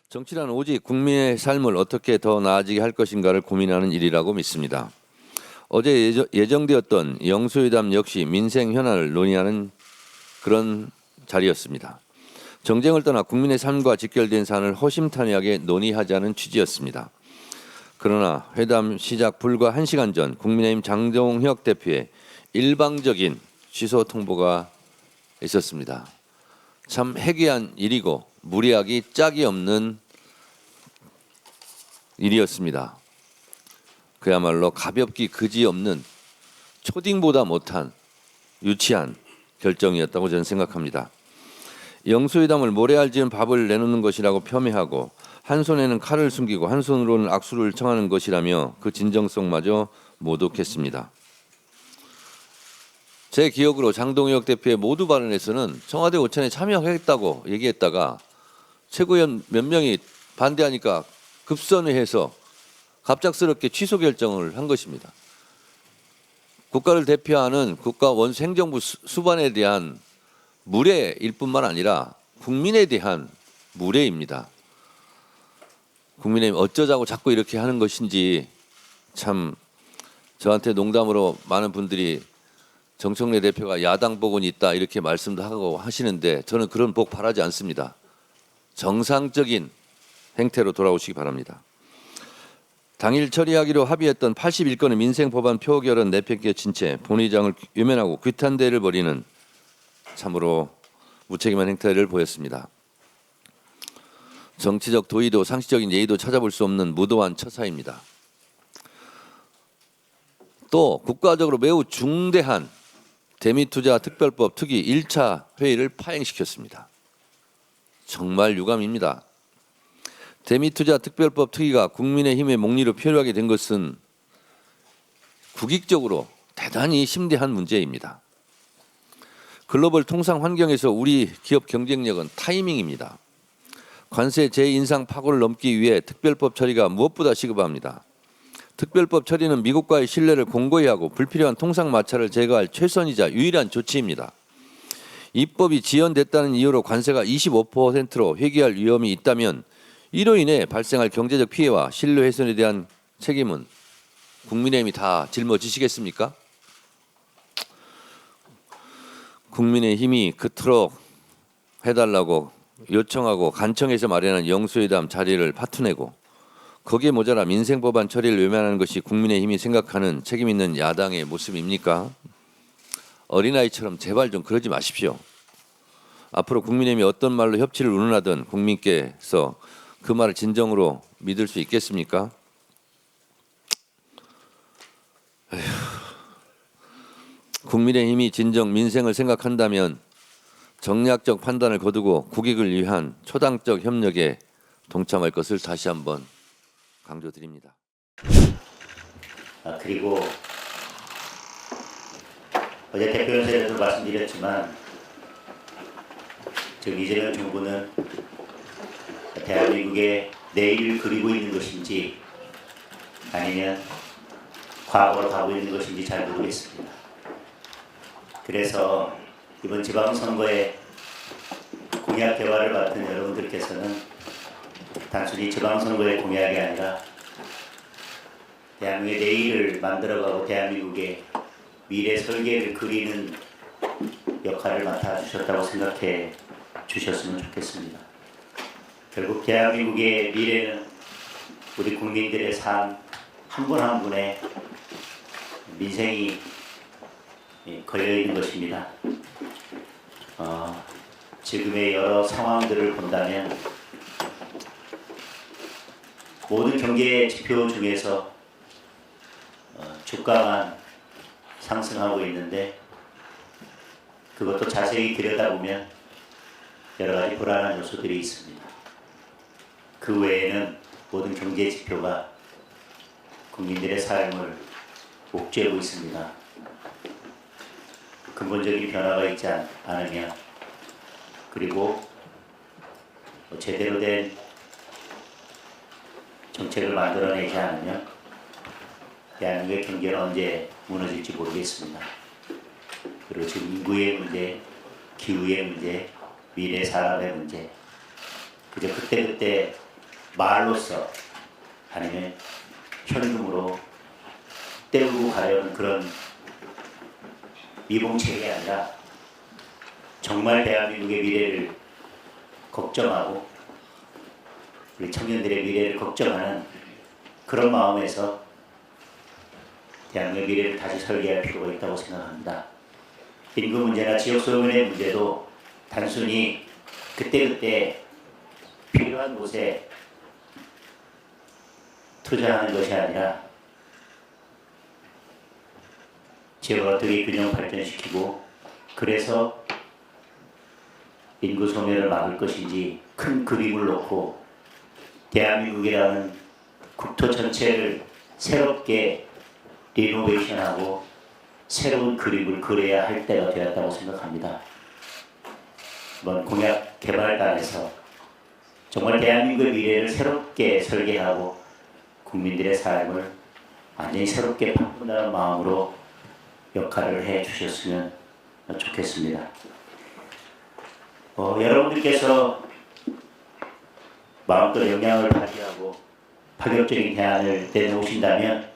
정치란 오직 국민의 삶을 어떻게 더 나아지게 할 것인가를 고민하는 일이라고 믿습니다. 어제 예정되었던 영수회담 역시 민생 현안을 논의하는 그런 자리였습니다. 정쟁을 떠나 국민의 삶과 직결된 사안을 허심탄회하게 논의하자는 취지였습니다. 그러나 회담 시작 불과 1시간 전 국민의힘 장종혁 대표의 일방적인 취소 통보가 있었습니다. 참 해괴한 일이고 무리하기 짝이 없는 일이었습니다. 그야말로 가볍기 그지없는 초딩보다 못한 유치한 결정이었다고 저는 생각합니다. 영수회담을 모래알 지은 밥을 내놓는 것이라고 폄훼하고 한 손에는 칼을 숨기고 한 손으로는 악수를 청하는 것이라며 그 진정성마저 모독했습니다. 제 기억으로 장동혁 대표의 모두 발언에서는 청와대 오찬에 참여하겠다고 얘기했다가 최고위원 몇 명이 반대하니까 급선회해서 갑작스럽게 취소 결정을 한 것입니다. 국가를 대표하는 국가 원수 행정부 수반에 대한 무례일 뿐만 아니라 국민에 대한 무례입니다. 국민의힘 어쩌자고 자꾸 이렇게 하는 것인지 참 저한테 농담으로 많은 분들이 정청래 대표가 야당 복은 있다 이렇게 말씀도 하고 하시는데 저는 그런 복 바라지 않습니다. 정상적인 행태로 돌아오시기 바랍니다. 당일 처리하기로 합의했던 81건의 민생 법안 표결은 내팽개친 채 본회의장을 외면하고 규탄대를 벌이는 참으로 무책임한 행태를 보였습니다. 정치적 도의도 상식적인 예의도 찾아볼 수 없는 무도한 처사입니다. 또 국가적으로 매우 중대한 대미투자 특별법 특위 1차 회의를 파행시켰습니다. 정말 유감입니다. 대미투자 특별법 특위가 국민의힘의 목리로 표류하게 된 것은 국익적으로 대단히 심대한 문제입니다. 글로벌 통상 환경에서 우리 기업 경쟁력은 타이밍입니다. 관세 재인상 파고를 넘기 위해 특별법 처리가 무엇보다 시급합니다. 특별법 처리는 미국과의 신뢰를 공고히 하고 불필요한 통상 마찰을 제거할 최선이자 유일한 조치입니다. 입법이 지연됐다는 이유로 관세가 25%로 회귀할 위험이 있다면 이로 인해 발생할 경제적 피해와 신뢰 훼손에 대한 책임은 국민의힘이 다 짊어지시겠습니까? 국민의힘이 그토록 해달라고 요청하고 간청해서 마련한 영수회담 자리를 파투내고 거기에 모자라 민생법안 처리를 외면하는 것이 국민의힘이 생각하는 책임 있는 야당의 모습입니까? 어린아이처럼 제발 좀 그러지 마십시오. 앞으로 국민의힘이 어떤 말로 협치를 운운하든 국민께서 그 말을 진정으로 믿을 수 있겠습니까? 국민의힘이 진정 민생을 생각한다면 정략적 판단을 거두고 국익을 위한 초당적 협력에 동참할 것을 다시 한번 강조드립니다. 그리고 어제 대표연설에도 말씀드렸지만 지금 이재명 정부는 대한민국의 내일을 그리고 있는 것인지 아니면 과거로 가고 있는 것인지 잘 모르겠습니다. 그래서 이번 지방선거에 공약 대화를 맡은 여러분들께서는 단순히 지방선거의 공약이 아니라 대한민국의 내일을 만들어가고 대한민국의 미래 설계를 그리는 역할을 맡아주셨다고 생각해 주셨으면 좋겠습니다. 결국 대한민국의 미래는 우리 국민들의 삶 한 분 한 분의 민생이 걸려있는 것입니다. 지금의 여러 상황들을 본다면 모든 경제 지표 중에서 주가만 상승하고 있는데 그것도 자세히 들여다보면 여러 가지 불안한 요소들이 있습니다. 그 외에는 모든 경제 지표가 국민들의 삶을 옥죄고 있습니다. 근본적인 변화가 있지 않으면 그리고 제대로 된 정책을 만들어내지 않으면 대한민국의 경제는 언제 무너질지 모르겠습니다. 그리고 지금 인구의 문제, 기후의 문제, 미래 산업의 문제 그저 그때그때 말로써 아니면 현금으로 때우고 가려는 그런 미봉책이 아니라 정말 대한민국의 미래를 걱정하고 우리 청년들의 미래를 걱정하는 그런 마음에서 대한민국의 미래를 다시 설계할 필요가 있다고 생각합니다. 인구 문제나 지역 소유민의 문제도 단순히 그때그때 필요한 곳에 투자하는 것이 아니라 지역을 어떻게 균형 발전시키고 그래서 인구 소멸을 막을 것인지 큰 그림을 놓고 대한민국이라는 국토 전체를 새롭게 리노베이션하고 새로운 그림을 그려야 할 때가 되었다고 생각합니다. 이번 공약 개발단에서 정말 대한민국의 미래를 새롭게 설계하고 국민들의 삶을 완전히 새롭게 바꾼다는 마음으로 역할을 해 주셨으면 좋겠습니다. 여러분들께서 마음껏 영향을 발휘하고 파격적인 대안을 내놓으신다면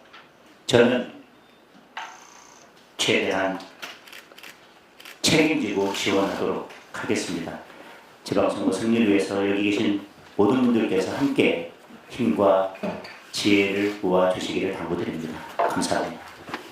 저는 최대한 책임지고 지원하도록 하겠습니다. 지방선거 승리를 위해서 여기 계신 모든 분들께서 함께 힘과 지혜를 모아주시기를 당부드립니다. 감사합니다.